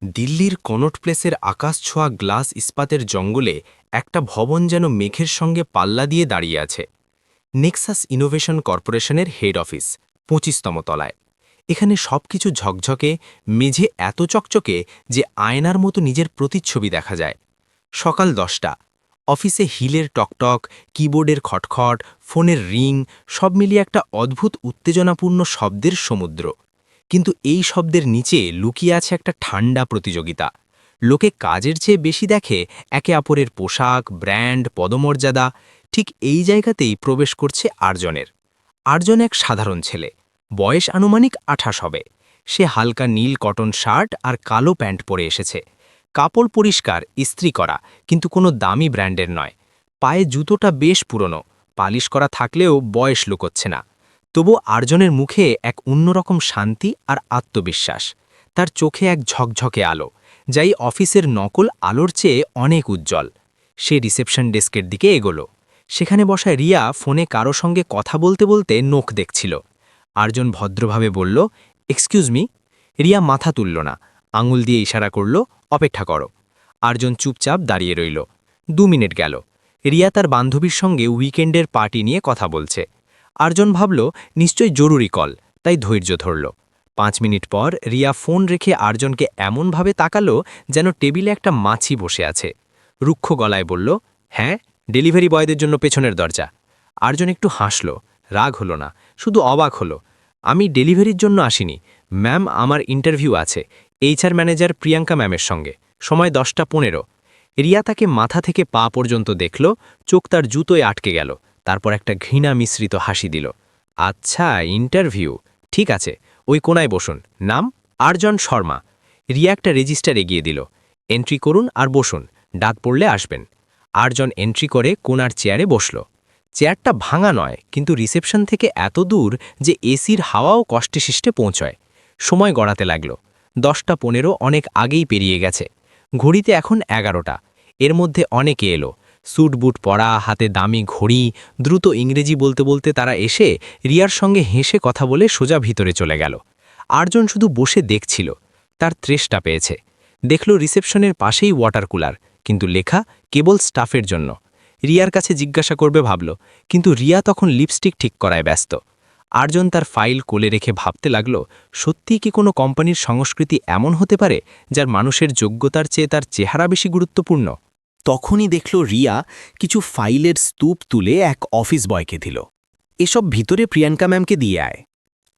দিল্লির কনট প্লেসের আকাশছোঁয়া গ্লাস ইস্পাতের জঙ্গলে একটা ভবন যেন মেঘের সঙ্গে পাল্লা দিয়ে দাঁড়িয়ে আছে। নেক্সাস ইনোভেশন কর্পোরেশনের হেড অফিস, ২৫তম তলায়। এখানে সবকিছু ঝকঝকে, মেঝে এত চকচকে যে আয়নার মতো নিজের প্রতিচ্ছবি দেখা যায়। সকাল ১০টা। অফিসে হিলের টকটক, কিবোর্ডের খটখট, ফোনের রিং, সব মিলিয়ে একটা অদ্ভুত উত্তেজনাপূর্ণ শব্দের সমুদ্র। কিন্তু এই শব্দের নিচে লুকিয়ে আছে একটা ঠান্ডা প্রতিযোগিতা। লোকে কাজের চেয়ে বেশি দেখে একে অপরের পোশাক, ব্র্যান্ড, পদমর্যাদা। ঠিক এই জায়গাতেই প্রবেশ করছে আর্জনের। আর্জন এক সাধারণ ছেলে, বয়স আনুমানিক ২৮ হবে। সে হালকা নীল কটন শার্ট আর কালো প্যান্ট পরে এসেছে। কাপড় পরিষ্কার, ইস্ত্রি করা, কিন্তু কোনো দামি ব্র্যান্ডের নয়। পায়ে জুতোটা বেশ পুরনো, পালিশ করা থাকলেও বয়স লুকোচ্ছে না। তবু আর্জনের মুখে এক অন্যরকম শান্তি আর আত্মবিশ্বাস। তার চোখে এক ঝকঝকে আলো, যাই অফিসের নকল আলোর চেয়ে অনেক উজ্জ্বল। সে রিসেপশন ডেস্কের দিকে এগোলো। সেখানে বসা রিয়া ফোনে কারো সঙ্গে কথা বলতে বলতে নোখ দেখছিল। আর্জন ভদ্রভাবে বলল, এক্সকিউজ মি। রিয়া মাথা তুলল না, আঙুল দিয়ে ইশারা করল, অপেক্ষা করো। আর্জন চুপচাপ দাঁড়িয়ে রইল। ২ মিনিট গেল। রিয়া তার বান্ধবীর সঙ্গে উইকেন্ডের পার্টি নিয়ে কথা বলছে। আর্জন ভাবল নিশ্চয়ই জরুরি কল, তাই ধৈর্য ধরল। ৫ মিনিট পর রিয়া ফোন রেখে আর্জনকে এমনভাবে তাকালো যেন টেবিলে একটা মাছি বসে আছে। রুক্ষ গলায় বলল, হ্যাঁ, ডেলিভারি বয়দের জন্য পেছনের দরজা। আর্জন একটু হাসল, রাগ হলো না, শুধু অবাক হলো। আমি ডেলিভারির জন্য আসিনি ম্যাম, আমার ইন্টারভিউ আছে এইচআর ম্যানেজার প্রিয়াঙ্কা ম্যামের সঙ্গে, সময় ১০টা ১৫। রিয়া তাকে মাথা থেকে পা পর্যন্ত দেখল, চোখ তার জুতোয় আটকে গেল। তারপর একটা ঘৃণা মিশ্রিত হাসি দিল। আচ্ছা, ইন্টারভিউ, ঠিক আছে, ওই কোনায় বসুন। নাম? আর্জন শর্মা। রিয়া একটা রেজিস্টার এগিয়ে দিল। এন্ট্রি করুন আর বসুন, ডাক পড়লে আসবেন। আর্জন এন্ট্রি করে কোনার চেয়ারে বসল। চেয়ারটা ভাঙা নয়, কিন্তু রিসেপশন থেকে এত দূর যে এসির হাওয়াও কষ্টে শিষ্টে পৌঁছয়। সময় গড়াতে লাগল। ১০টা ১৫ অনেক আগেই পেরিয়ে গেছে। ঘড়িতে এখন ১১টা। এর মধ্যে অনেকে এলো, স্যুট বুট পরা, হাতে দামি ঘড়ি। দ্রুত ইংরেজি বলতে বলতে তারা এসে রিয়ার সঙ্গে হেসে কথা বলে সোজা ভিতরে চলে গেল। আর্জন শুধু বসে দেখছিল। তার তৃষ্ণা পেয়েছে। দেখল রিসেপশনের পাশেই ওয়াটার কুলার, কিন্তু লেখা কেবল স্টাফের জন্য। রিয়ার কাছে জিজ্ঞাসা করবে ভাবল, কিন্তু রিয়া তখন লিপস্টিক ঠিক করায় ব্যস্ত। আর্জন তার ফাইল কোলে রেখে ভাবতে লাগল, সত্যিই কি কোনো কোম্পানির সংস্কৃতি এমন হতে পারে যার মানুষের যোগ্যতার চেয়ে তার চেহারা বেশি গুরুত্বপূর্ণ? তখনই দেখল রিয়া কিছু ফাইলের স্তূপ তুলে এক অফিস বয়কে দিল। এসব ভিতরে প্রিয়াঙ্কা ম্যামকে দিয়ে আয়।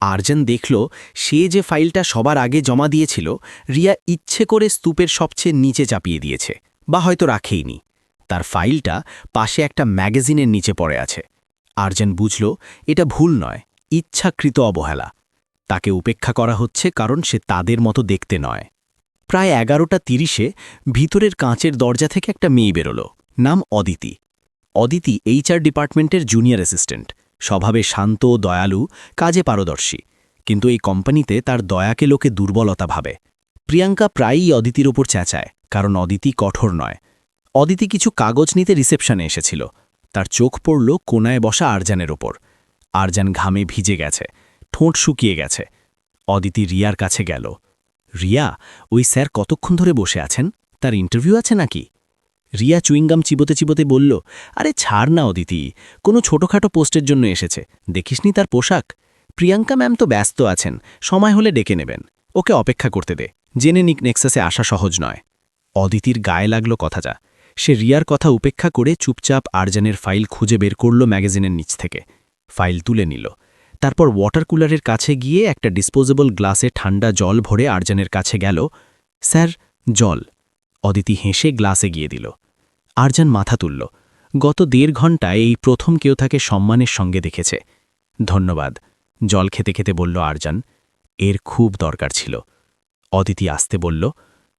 আর্জন দেখল সে যে ফাইলটা সবার আগে জমা দিয়েছিল, রিয়া ইচ্ছে করে স্তূপের সবচেয়ে নিচে চাপিয়ে দিয়েছে, বা হয়তো রাখেইনি। তার ফাইলটা পাশে একটা ম্যাগাজিনের নিচে পড়ে আছে। আর্জন বুঝল এটা ভুল নয়, ইচ্ছাকৃত অবহেলা। তাকে উপেক্ষা করা হচ্ছে কারণ সে তাদের মতো দেখতে নয়। প্রায় ১১টা ৩০-এ ভিতরের কাঁচের দরজা থেকে একটা মেয়ে বেরোল। নাম অদিতি। অদিতি এইচআর ডিপার্টমেন্টের জুনিয়র অ্যাসিস্ট্যান্ট, স্বভাবে শান্ত, দয়ালু, কাজে পারদর্শী। কিন্তু এই কোম্পানিতে তার দয়াকে লোকে দুর্বলতা ভাবে। প্রিয়াঙ্কা প্রায়ই অদিতির ওপর চেঁচায়, কারণ অদিতি কঠোর নয়। অদিতি কিছু কাগজ নিতে রিসেপশনে এসেছিল। তার চোখ পড়ল কোনায় বসা আরজানের ওপর। আরজান ঘামে ভিজে গেছে, ঠোঁট শুকিয়ে গেছে। অদিতি রিয়ার কাছে গেল। রিয়া, ওই স্যার কতক্ষণ ধরে বসে আছেন? তার ইন্টারভিউ আছে নাকি? রিয়া চুইংগাম চিবোতে চিবোতে বলল, আরে ছাড় না অদিতি, কোনো ছোটখাটো পোস্টের জন্য এসেছে, দেখিসনি তার পোশাক? প্রিয়াঙ্কা ম্যাম তো ব্যস্ত আছেন, সময় হলে ডেকে নেবেন। ওকে অপেক্ষা করতে দে, জেনে নিক নেক্সাসে আসা সহজ নয়। অদিতির গায়ে লাগল কথাটা। সে রিয়ার কথা উপেক্ষা করে চুপচাপ আরজানের ফাইল খুঁজে বের করল ম্যাগাজিনের নিচ থেকে। ফাইল তুলে নিল। তারপর ওয়াটার কুলারের কাছে গিয়ে একটা ডিসপোজেবল গ্লাসে ঠান্ডা জল ভরে আরজানের কাছে গেল। স্যার, জল। অদিতি হেসে গ্লাসে গিয়ে দিল। আরজান মাথা তুলল। গত ১.৫ ঘণ্টায় এই প্রথম কেউ তাকে সম্মানের সঙ্গে দেখেছে। ধন্যবাদ, জল খেতে খেতে বলল আরজান। এর খুব দরকার ছিল। অদিতি আসতে বলল,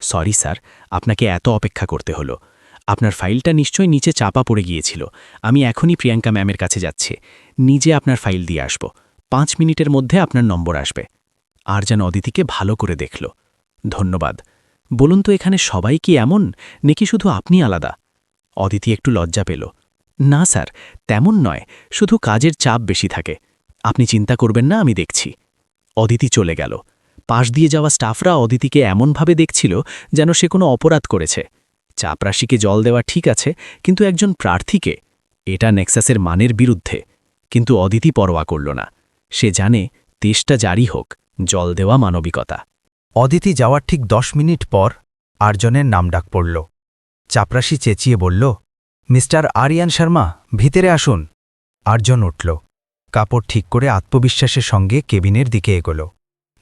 সরি স্যার, আপনাকে এত অপেক্ষা করতে হলো। আপনার ফাইলটা নিশ্চয়ই নিচে চাপা পড়ে গিয়েছিল। আমি এখনই প্রিয়াঙ্কা ম্যামের কাছে যাচ্ছি, নিজে আপনার ফাইল দিয়ে আসব। ৫ মিনিটের মধ্যে আপনার নম্বর আসবে। আরজান অদিতিকে ভালো করে দেখল। ধন্যবাদ। বলুন তো, এখানে সবাই কি এমন, নাকি শুধু আপনি আলাদা? অদিতি একটু লজ্জা পেল। না স্যার, তেমন নয়, শুধু কাজের চাপ বেশি থাকে। আপনি চিন্তা করবেন না, আমি দেখছি। অদিতি চলে গেল। পাশ দিয়ে যাওয়া স্টাফরা অদিতিকে এমনভাবে দেখছিল যেন সে কোনো অপরাধ করেছে। চাপরাশিকে জল দেওয়া ঠিক আছে, কিন্তু একজন প্রার্থীকে, এটা নেক্সাসের মানের বিরুদ্ধে। কিন্তু অদিতি পরোয়া করল না। সে জানে দেশটা জারি হোক, জল দেওয়া মানবিকতা। অদিতি যাওয়ার ঠিক 10 মিনিট পর আর্জনের নাম ডাক পড়ল। চাপরাশি চেঁচিয়ে বলল, মিস্টার আরিয়ান শর্মা, ভিতরে আসুন। আর্জন উঠল, কাপড় ঠিক করে আত্মবিশ্বাসের সঙ্গে কেবিনের দিকে এগোল।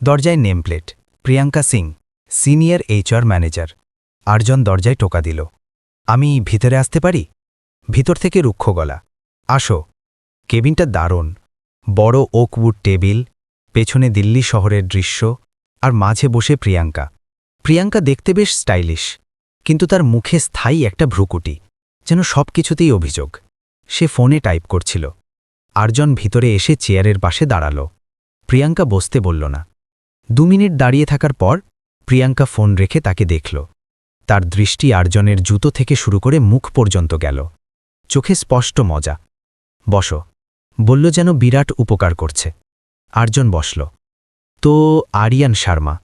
দরজায় nameplate, Priyanka Singh, senior HR manager. Arjun দরজায় টোকা দিল। আমি ভিতরে আসতে পারি? ভিতর থেকে রুক্ষ গলা, আসো। কেবিনটা দারুণ, বড় ওকউড টেবিল, পেছনে দিল্লি শহরের দৃশ্য, আর মাঝে বসে প্রিয়াঙ্কা। প্রিয়াঙ্কা দেখতে বেশ স্টাইলিশ, কিন্তু তার মুখে স্থায়ী একটা ভ্রুকুটি, যেন সব কিছুতেই অভিযোগ। সে ফোনে টাইপ করছিল। আর্জন ভিতরে এসে চেয়ারের পাশে দাঁড়াল। প্রিয়াঙ্কা বসতে বলল না। 2 মিনিট দাঁড়িয়ে থাকার পর প্রিয়াঙ্কা ফোন রেখে তাকে দেখল। তার দৃষ্টি আর্জনের জুতো থেকে শুরু করে মুখ পর্যন্ত গেল। চোখে স্পষ্ট মজা। বসো, বলল যেন বিরাট উপকার করছে। আর্জন বসল। তো আরিয়ান শর্মা।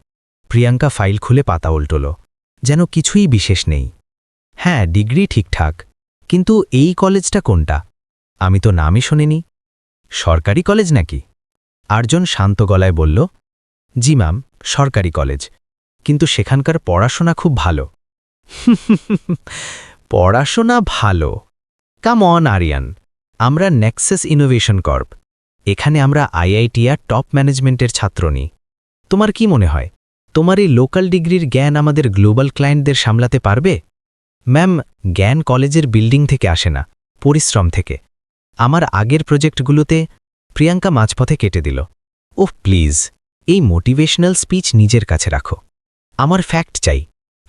প্রিয়াঙ্কা ফাইল খুলে পাতা উল্টল, যেন কিছুই বিশেষ নেই। হ্যাঁ, ডিগ্রি ঠিকঠাক, কিন্তু এই কলেজটা কোনটা? আমি তো নামই শুনিনি। সরকারি কলেজ নাকি? আর্জন শান্ত গলায় বলল, জি ম্যাম, সরকারি কলেজ, কিন্তু সেখানকার পড়াশোনা খুব ভালো। পড়াশোনা ভালো? কাম অন আরিয়ান, আমরা নেক্সাস ইনোভেশন কর্প। এখানে আমরা IIT আর টপ ম্যানেজমেন্টের ছাত্র নিই। তোমার কি মনে হয় তোমার এই লোকাল ডিগ্রির জ্ঞান আমাদের গ্লোবাল ক্লায়েন্টদের সামলাতে পারবে? ম্যাম, জ্ঞান কলেজের বিল্ডিং থেকে আসে না, পরিশ্রম থেকে। আমার আগের প্রজেক্টগুলোতে। প্রিয়াঙ্কা মাঝপথে কেটে দিল। ওহ প্লিজ, এই মোটিভেশনাল স্পিচ নিজের কাছে রাখো। আমার ফ্যাক্ট চাই,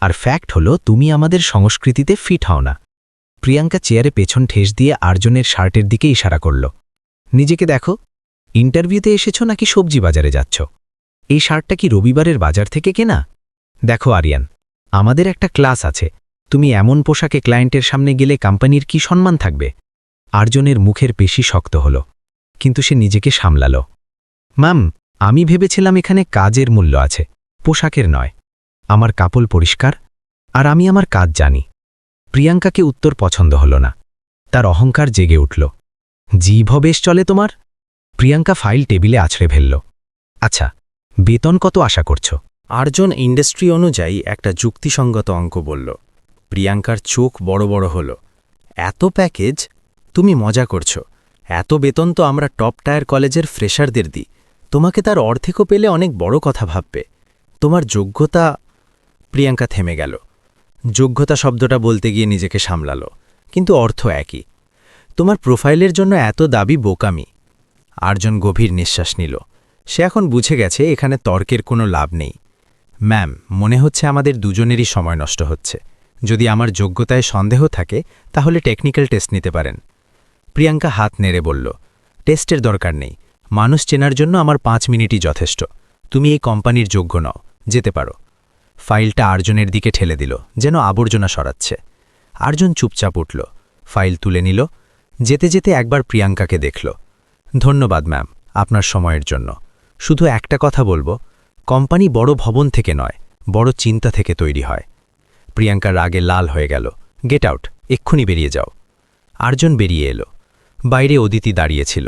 আর ফ্যাক্ট হলো তুমি আমাদের সংস্কৃতিতে ফিট হও না। প্রিয়াঙ্কা চেয়ারে পেছন ঠেস দিয়ে আর্জনের শার্টের দিকে ইশারা করল। নিজেকে দেখো, ইন্টারভিউতে এসেছ নাকি সবজি বাজারে যাচ্ছ? এই শার্টটা কি রবিবারের বাজার থেকে কেনা? দেখো আরিয়ান, আমাদের একটা ক্লাস আছে। তুমি এমন পোশাকে ক্লায়েন্টের সামনে গেলে কোম্পানির কি সম্মান থাকবে? আর্জনের মুখের পেশি শক্ত হল, কিন্তু সে নিজেকে সামলাল। ম্যাম, আমি ভেবেছিলাম এখানে কাজের মূল্য আছে, পোশাকের নয়। আমার কাপড় পরিষ্কার, আর আমি আমার কাজ জানি। প্রিয়াঙ্কাকে উত্তর পছন্দ হল না। তার অহংকার জেগে উঠল। জিভ বেশ চলে তোমার? প্রিয়াঙ্কা ফাইল টেবিলে আছড়ে ফেলল। আচ্ছা, বেতন কত আশা করছ? আর্জন ইন্ডাস্ট্রি অনুযায়ী একটা যুক্তিসঙ্গত অঙ্ক বলল। প্রিয়াঙ্কার চোখ বড় বড় হল। এত প্যাকেজ? তুমি মজা করছো। এত বেতন তো আমরা টপ টায়ার কলেজের ফ্রেশারদের দিই। তোমাকে তার অর্ধেকও পেলে অনেক বড় কথা ভাববে। তোমার যোগ্যতা। প্রিয়াঙ্কা থেমে গেল। যোগ্যতা শব্দটা বলতে গিয়ে নিজেকে সামলাল, কিন্তু অর্থ একই। তোমার প্রোফাইলের জন্য এত দাবি বোকামি। আর্জন গভীর নিঃশ্বাস নিল। সে এখন বুঝে গেছে এখানে তর্কের কোনো লাভ নেই। ম্যাম, মনে হচ্ছে আমাদের দুজনেরই সময় নষ্ট হচ্ছে। যদি আমার যোগ্যতায় সন্দেহ থাকে তাহলে টেকনিক্যাল টেস্ট নিতে পারেন। প্রিয়াঙ্কা হাত নেড়ে বলল, টেস্টের দরকার নেই। মানুষ চেনার জন্য আমার 5 মিনিটই যথেষ্ট। তুমি এই কোম্পানির যোগ্য নও, যেতে পারো। ফাইলটা আর্জনের দিকে ঠেলে দিল, যেন আবর্জনা সরাচ্ছে। আর্জন চুপচাপ উঠল, ফাইল তুলে নিল। যেতে যেতে একবার প্রিয়াঙ্কাকে দেখল। ধন্যবাদ ম্যাম, আপনার সময়ের জন্য। শুধু একটা কথা বলবো, কোম্পানি বড় ভবন থেকে নয়, বড় চিন্তা থেকে তৈরি হয়। প্রিয়াঙ্কা রাগে লাল হয়ে গেল। গেট আউট, এক্ষুনি বেরিয়ে যাও। আর্জন বেরিয়ে এলো। বাইরে অদিতি দাঁড়িয়েছিল।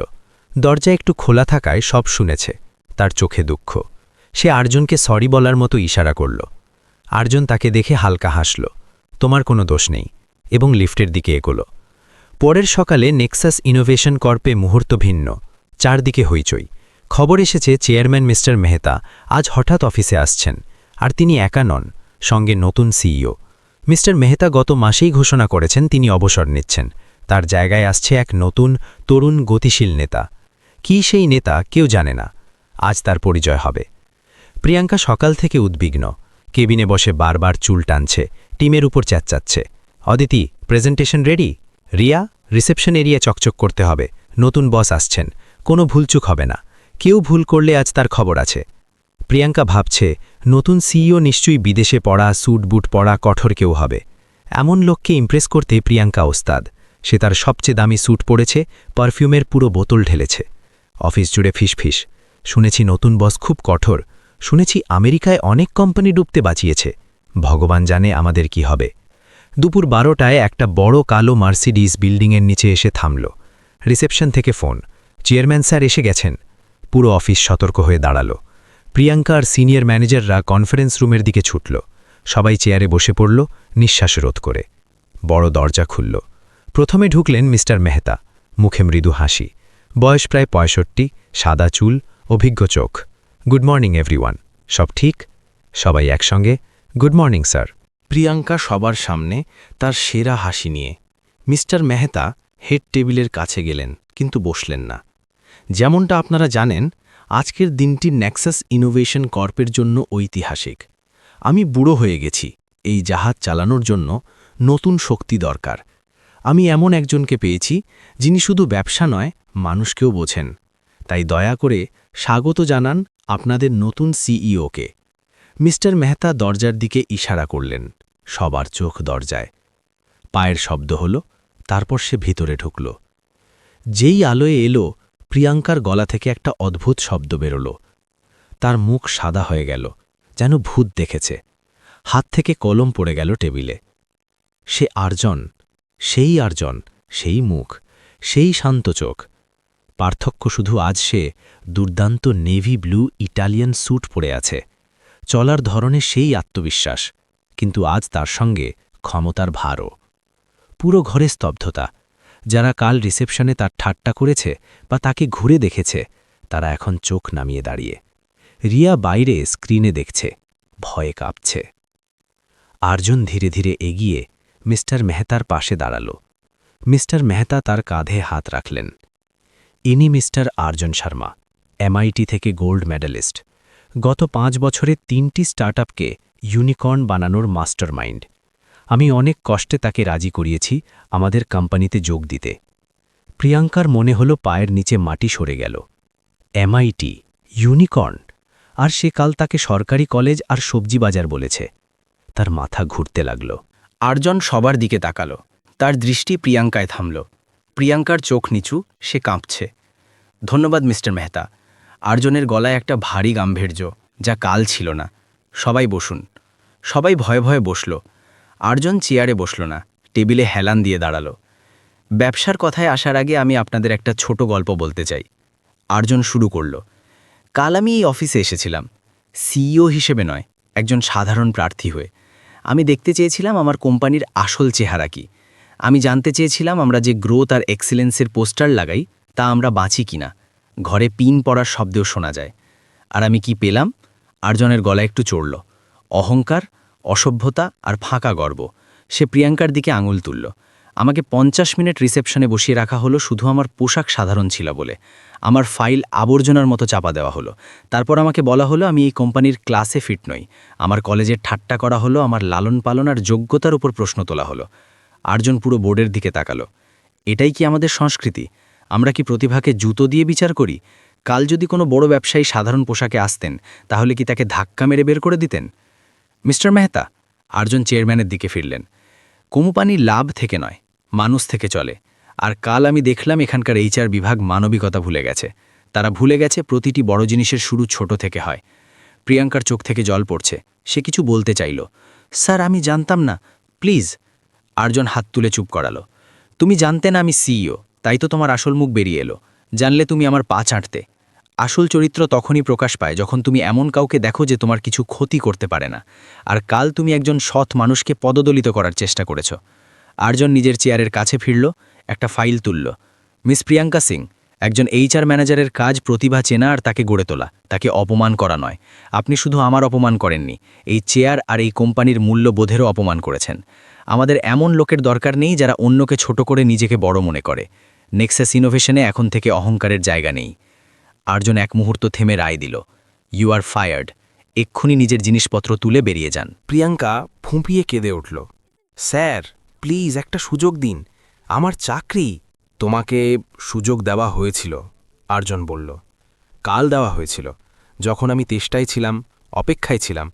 দরজা একটু খোলা থাকায় সব শুনেছে। তার চোখে দুঃখ। সে আর্জনকে সরি বলার মতো ইশারা করল। আর্জন তাকে দেখে হালকা হাসল। তোমার কোনো দোষ নেই, এবং লিফটের দিকে এগোলো। পরের সকালে নেক্সাস ইনোভেশন কর্পে মুহূর্ত ভিন্ন। চারদিকে হইচই। খবর এসেছে চেয়ারম্যান মিস্টার মেহতা আজ হঠাৎ অফিসে আসছেন, আর তিনি একা নন, সঙ্গে নতুন সিইও। মিস্টার মেহতা গত মাসেই ঘোষণা করেছেন তিনি অবসর নিচ্ছেন। তার জায়গায় আসছে এক নতুন, তরুণ, গতিশীল নেতা। কি সেই নেতা কেউ জানে না। আজ তার পরিচয় হবে। প্রিয়াঙ্কা সকাল থেকে উদ্বিগ্ন। কেবিনে বসে বারবার চুল টানছে, টিমের উপর চেঁচাচ্ছে। Aditi, presentation ready? Riya, reception area চকচক করতে হবে। নতুন বস আসছেন, কোনো ভুলচুক হবে না। কেউ ভুল করলে আজ তার খবর আছে। প্রিয়াঙ্কা ভাবছে, নতুন সিইও নিশ্চয়ই বিদেশে পড়া, স্যুট বুট পরা, কঠোর কেউ হবে। এমন লোককে ইমপ্রেস করতে প্রিয়াঙ্কা ওস্তাদ। সে তার সবচেয়ে দামি স্যুট পরেছে, পারফিউমের পুরো বোতল ঢেলেছে। অফিস জুড়ে ফিসফিস। শুনেছি নতুন বস খুব কঠোর, শুনেছি আমেরিকায় অনেক কোম্পানি ডুবতে বাঁচিয়েছে। ভগবান জানে আমাদের কি হবে। দুপুর 12টায় একটা বড় কালো মার্সিডিজ বিল্ডিংয়ের নিচে এসে থামল। রিসেপশন থেকে ফোন, চেয়ারম্যান স্যার এসে গেছেন। পুরো অফিস সতর্ক হয়ে দাঁড়াল। প্রিয়াঙ্কা আর সিনিয়র ম্যানেজাররা কনফারেন্স রুমের দিকে ছুটল। সবাই চেয়ারে বসে পড়ল, নিঃশ্বাস রোধ করে। বড় দরজা খুলল। প্রথমে ঢুকলেন মিস্টার মেহতা, মুখে মৃদু হাসি, বয়স প্রায় 65, সাদা চুল, অভিজ্ঞ চোখ। গুড মর্নিং এভরিওয়ান, সব ঠিক? সবাই একসঙ্গে গুড মর্নিং স্যার। প্রিয়াঙ্কা সবার সামনে তার সেরা হাসি নিয়ে। মিস্টার মেহতা হেড টেবিলের কাছে গেলেন, কিন্তু বসলেন না। যেমনটা আপনারা জানেন, আজকের দিনটি নেক্সাস ইনোভেশন কর্পের জন্য ঐতিহাসিক। আমি বুড়ো হয়ে গেছি, এই জাহাজ চালানোর জন্য নতুন শক্তি দরকার। আমি এমন একজনকে পেয়েছি যিনি শুধু ব্যবসা নয়, মানুষকেও বোঝেন। তাই দয়া করে স্বাগত জানান আপনাদের নতুন সিইওকে। মিস্টার মেহতা দরজার দিকে ইশারা করলেন। সবার চোখ দরজায়। পায়ের শব্দ হল, তারপর সে ভিতরে ঢুকল। যেই আলোয় এলো, প্রিয়াঙ্কার গলা থেকে একটা অদ্ভুত শব্দ বেরোল। তার মুখ সাদা হয়ে গেল, যেন ভূত দেখেছে। হাত থেকে কলম পড়ে গেল টেবিলে। সে আর্জন, সেই মুখ, সেই শান্ত চোখ। পার্থক্য শুধু আজ সে দুর্দান্ত নেভি ব্লু ইটালিয়ান স্যুট পরে আছে। চলার ধরনে সেই আত্মবিশ্বাস, কিন্তু আজ তার সঙ্গে ক্ষমতার ভারও। পুরো ঘরে স্তব্ধতা। যারা কাল রিসেপশনে তার ঠাট্টা করেছে বা তাকে ঘুরে দেখেছে, তারা এখন চোখ নামিয়ে দাঁড়িয়ে। রিয়া বাইরে স্ক্রিনে দেখছে, ভয়ে কাঁপছে। আর্জুন ধীরে ধীরে এগিয়ে মিস্টার মেহতার পাশে দাঁড়াল। মিস্টার মেহতা তার কাঁধে হাত রাখলেন। ইনি মিস্টার আর্জুন শর্মা, এমআইটি থেকে গোল্ড মেডালিস্ট। গত 5 বছরে 3টি স্টার্টআপকে ইউনিকর্ন বানানোর মাস্টারমাইন্ড। আমি অনেক কষ্টে তাকে রাজি করিয়েছি আমাদের কোম্পানিতে যোগ দিতে। প্রিয়াঙ্কার মনে হলো পায়ের নিচে মাটি সরে গেল। এমআইটি, ইউনিকর্ন, আর সে কাল তাকে সরকারি কলেজ আর সবজি বাজার বলেছে। তার মাথা ঘুরতে লাগল। আর্জন সবার দিকে তাকালো। তার দৃষ্টি প্রিয়াঙ্কায় থামল। প্রিয়াঙ্কার চোখ নিচু, সে কাঁপছে। ধন্যবাদ মিস্টার মেহতা। আর্জনের গলায় একটা ভারী গাম্ভীর্য, যা কাল ছিল না। সবাই বসুন। সবাই ভয়ে ভয়ে বসল। আর্জন চেয়ারে বসল না, টেবিলে হেলান দিয়ে দাঁড়ালো। ব্যবসার কথায় আসার আগে আমি আপনাদের একটা ছোট গল্প বলতে চাই। আর্জন শুরু করল। কাল আমি এই অফিসে এসেছিলাম, সিইও হিসেবে নয়, একজন সাধারণ প্রার্থী হয়ে। আমি দেখতে চেয়েছিলাম আমার কোম্পানির আসল চেহারা কি। আমি জানতে চেয়েছিলাম আমরা যে গ্রোথ আর এক্সেলেন্সের পোস্টার লাগাই, তা আমরা বাঁচি কিনা। ঘরে পিন পড়ার শব্দেও শোনা যায়। আর আমি কি পেলাম? আর্জনের গলা একটু চড়ল। অহংকার, অসভ্যতা আর ফাঁকা গর্ব। সে প্রিয়াঙ্কার দিকে আঙুল তুলল। আমাকে 50 মিনিট রিসেপশনে বসিয়ে রাখা হলো শুধু আমার পোশাক সাধারণ ছিল বলে। আমার ফাইল আবর্জনার মতো চাপা দেওয়া হলো। তারপর আমাকে বলা হলো আমি এই কোম্পানির ক্লাসে ফিট নই। আমার কলেজের ঠাট্টা করা হলো, আমার লালন পালন আর যোগ্যতার উপর প্রশ্ন তোলা হলো। আর্জন পুরো বোর্ডের দিকে তাকালো। এটাই কি আমাদের সংস্কৃতি? আমরা কি প্রতিভাকে জুতো দিয়ে বিচার করি? কাল যদি কোনো বড় ব্যবসায়ী সাধারণ পোশাকে আসতেন, তাহলে কি তাকে ধাক্কা মেরে বের করে দিতেন? মিস্টার মেহতা, আর্জন চেয়ারম্যানের দিকে ফিরলেন। কোম্পানি লাভ থেকে নয়, মানুষ থেকে চলে। আর কাল আমি দেখলাম এখানকার এইচআর বিভাগ মানবিকতা ভুলে গেছে। তারা ভুলে গেছে প্রতিটি বড় জিনিসের শুরু ছোট থেকে হয়। প্রিয়াঙ্কার চোখ থেকে জল পড়ছে। সে কিছু বলতে চাইল। স্যার, আমি জানতাম না, প্লিজ। আর্জন হাত তুলে চুপ করালো। তুমি জানতে না আমি সিইও, তাই তো তোমার আসল মুখ বেরিয়ে এলো। জানলে তুমি আমার পা চাটতে। আসল চরিত্র তখনই প্রকাশ পায় যখন তুমি এমন কাউকে দেখো যে তোমার কিছু ক্ষতি করতে পারে না। আর কাল তুমি একজন সৎ মানুষকে পদদলিত করার চেষ্টা করেছ। আর্জন নিজের চেয়ারের কাছে ফিরল, একটা ফাইল তুলল। মিস প্রিয়াঙ্কা সিং, একজন এইচআর ম্যানেজারের কাজ প্রতিভা চেনা আর তাকে গড়ে তোলা, তাকে অপমান করা নয়। আপনি শুধু আমার অপমান করেননি, এই চেয়ার আর এই কোম্পানির মূল্যবোধেরও অপমান করেছেন। আমাদের এমন লোকের দরকার নেই যারা অন্যকে ছোট করে নিজেকে বড় মনে করে। নেক্সাস ইনোভেশনে এখন থেকে অহংকারের জায়গা নেই। আর্জন এক মুহূর্ত থেমে রায় দিল, ইউ আর ফায়ার্ড। এক্ষুনি নিজের জিনিসপত্র তুলে বেরিয়ে যান। প্রিয়াঙ্কা ফুঁপিয়ে কেঁদে উঠল। স্যার, প্লিজ একটা সুযোগ দিন, আমার চাকরি। তোমাকে সুযোগ দেওয়া হয়েছিল, আর্জন বলল। কাল দেওয়া হয়েছিল, যখন আমি তেষ্টায় ছিলাম, অপেক্ষায় ছিলাম।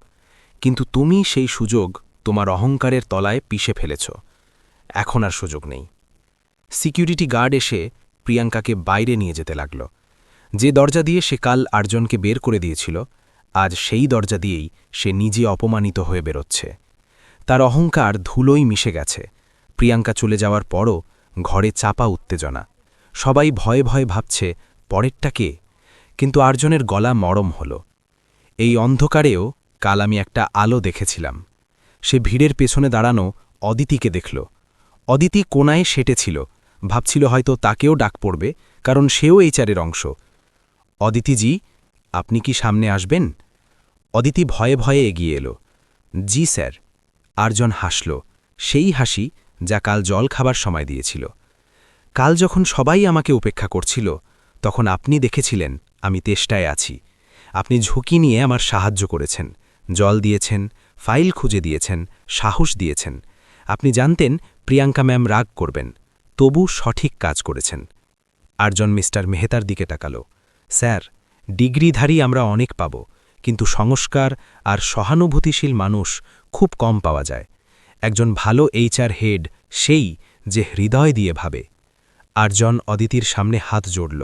কিন্তু তুমি সেই সুযোগ তোমার অহংকারের তলায় পিষে ফেলেছ। এখন আর সুযোগ নেই। সিকিউরিটি গার্ড এসে প্রিয়াঙ্কাকে বাইরে নিয়ে যেতে লাগল। যে দরজা দিয়ে সে কাল আর্জনকে বের করে দিয়েছিল, আজ সেই দরজা দিয়েই সে নিজে অপমানিত হয়ে বেরোচ্ছে। তার অহংকার ধুলোয় মিশে গেছে। প্রিয়াঙ্কা চলে যাওয়ার পরও ঘরে চাপা উত্তেজনা। সবাই ভয়ে ভয়ে ভাবছে পরেরটা কে, কিন্তু আর্জনের গলা মরম হল। এই অন্ধকারেও কাল আমি একটা আলো দেখেছিলাম। সে ভিড়ের পেছনে দাঁড়ানো অদিতিকে দেখল। অদিতি কোনায় সেটেছিল, ভাবছিল হয়তো তাকেও ডাক পড়বে, কারণ সেও এইচআরের অংশ। অদিতিজি, আপনি কি সামনে আসবেন? অদিতি ভয়ে ভয়ে এগিয়ে এলো। জি স্যার। আর্জন হাসল, সেই হাসি যা কাল জল খাবার সময় দিয়েছিল। কাল যখন সবাই আমাকে উপেক্ষা করছিল, তখন আপনি দেখেছিলেন আমি তেষ্টায় আছি। আপনি ঝুঁকি নিয়ে আমার সাহায্য করেছেন, জল দিয়েছেন, ফাইল খুঁজে দিয়েছেন, সাহস দিয়েছেন। আপনি জানতেন প্রিয়াঙ্কা ম্যাম রাগ করবেন, তবু সঠিক কাজ করেছেন। আর্জন মিস্টার মেহতার দিকে তাকালো। স্যার, ডিগ্রিধারী আমরা অনেক পাব, কিন্তু সংস্কার আর সহানুভূতিশীল মানুষ খুব কম পাওয়া যায়। একজন ভালো এইচআর হেড সেই যে হৃদয় দিয়ে ভাবে। আর্জন অদিতির সামনে হাত জোড়ল।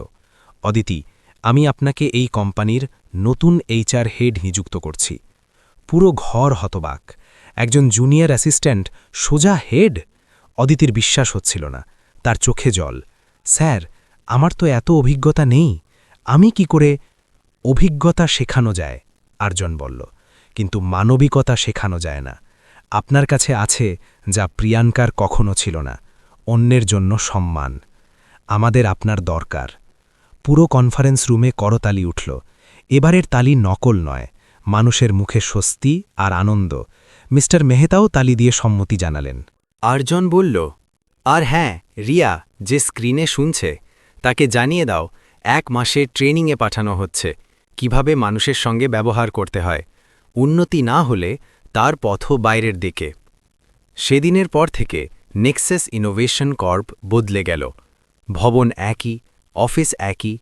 অদিতি, আমি আপনাকে এই কোম্পানির নতুন এইচআর হেড নিযুক্ত করছি। পুরো ঘর হতবাক। একজন জুনিয়র অ্যাসিস্ট্যান্ট সোজা হেড? অদিতির বিশ্বাস হচ্ছিল না, তার চোখে জল। স্যার, আমার তো এত অভিজ্ঞতা নেই, আমি কি করে? অভিজ্ঞতা শেখানো যায়, আর্জন বলল, কিন্তু মানবিকতা শেখানো যায় না। আপনার কাছে আছে যা প্রিয়াঙ্কার কখনো ছিল না, অন্যের জন্য সম্মান। আমাদের আপনার দরকার। পুরো কনফারেন্স রুমে করতালি উঠল। এবারের তালি নকল নয়, মানুষের মুখে স্বস্তি আর আনন্দ। মিস্টার মেহতাও তালি দিয়ে সম্মতি জানালেন। আর্জন বলল, আর হ্যাঁ রিয়া, যে স্ক্রিনে শুনছে তাকে জানিয়ে দাও 1 মাসে ট্রেনিংয়ে পাঠানো হচ্ছে, কিভাবে মানুষের সঙ্গে ব্যবহার করতে হয়। উন্নতি না হলে তার পথও বাইরের দিকে। সেদিনের পর থেকে নেক্সাস ইনোভেশন কর্প বদলে গেল। ভবন একই, অফিস একই,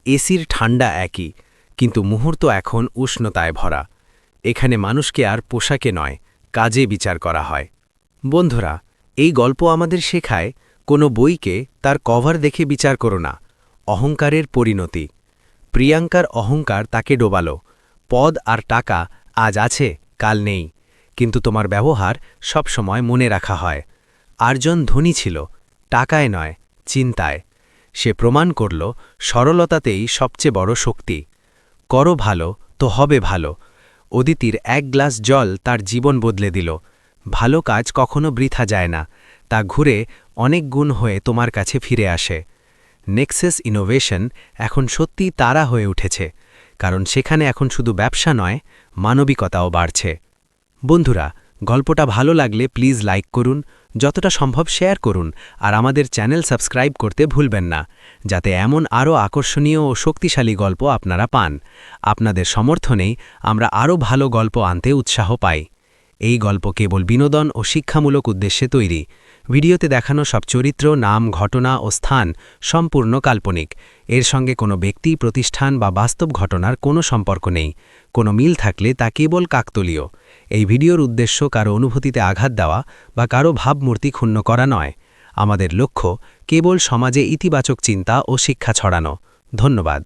এসির ঠান্ডা একই, কিন্তু মুহূর্ত এখন উষ্ণতায় ভরা। এখানে মানুষকে আর পোশাকে নয়, কাজে বিচার করা হয়। বন্ধুরা, এই গল্প আমাদের শেখায় কোনো বইকে তার কভার দেখে বিচার করো না। অহংকারের পরিণতি। প্রিয়াঙ্কার অহংকার তাকে ডোবালো। পদ আর টাকা আজ আছে, কাল নেই, কিন্তু তোমার ব্যবহার সবসময় মনে রাখা হয়। আর্জন ধনী ছিল, টাকায় নয়, চিন্তায়। সে প্রমাণ করল সরলতাতেই সবচেয়ে বড় শক্তি। করো ভালো তো হবে ভালো। অদিতির 1 গ্লাস জল তার জীবন বদলে দিল। ভালো কাজ কখনো বৃথা যায় না, তা ঘুরে অনেক গুণ হয়ে তোমার কাছে ফিরে আসে। নেক্সাস ইনোভেশন এখন সত্যিই তারা হয়ে উঠেছে, কারণ সেখানে এখন শুধু ব্যবসা নয়, মানবিকতাও বাড়ছে। বন্ধুরা, গল্পটা ভালো লাগলে প্লিজ লাইক করুন, যতটা সম্ভব শেয়ার করুন, আর আমাদের চ্যানেল সাবস্ক্রাইব করতে ভুলবেন না, যাতে এমন আরও আকর্ষণীয় ও শক্তিশালী গল্প আপনারা পান। আপনাদের সমর্থনেই আমরা আরও ভালো গল্প আনতে উৎসাহ পাই। এই গল্প কেবল বিনোদন ও শিক্ষামূলক উদ্দেশ্যে তৈরি। ভিডিওতে দেখানো সব চরিত্র, নাম, ঘটনা ও স্থান সম্পূর্ণ কাল্পনিক। এর সঙ্গে কোনো ব্যক্তি, প্রতিষ্ঠান বা বাস্তব ঘটনার কোনো সম্পর্ক নেই। কোনো মিল থাকলে তা কেবল কাকতালীয়। এই ভিডিওর উদ্দেশ্য কারো অনুভূতিতে আঘাত দেওয়া বা কারো ভাবমূর্তি ক্ষুণ্ণ করা নয়। আমাদের লক্ষ্য কেবল সমাজে ইতিবাচক চিন্তা ও শিক্ষা ছড়ানো। ধন্যবাদ।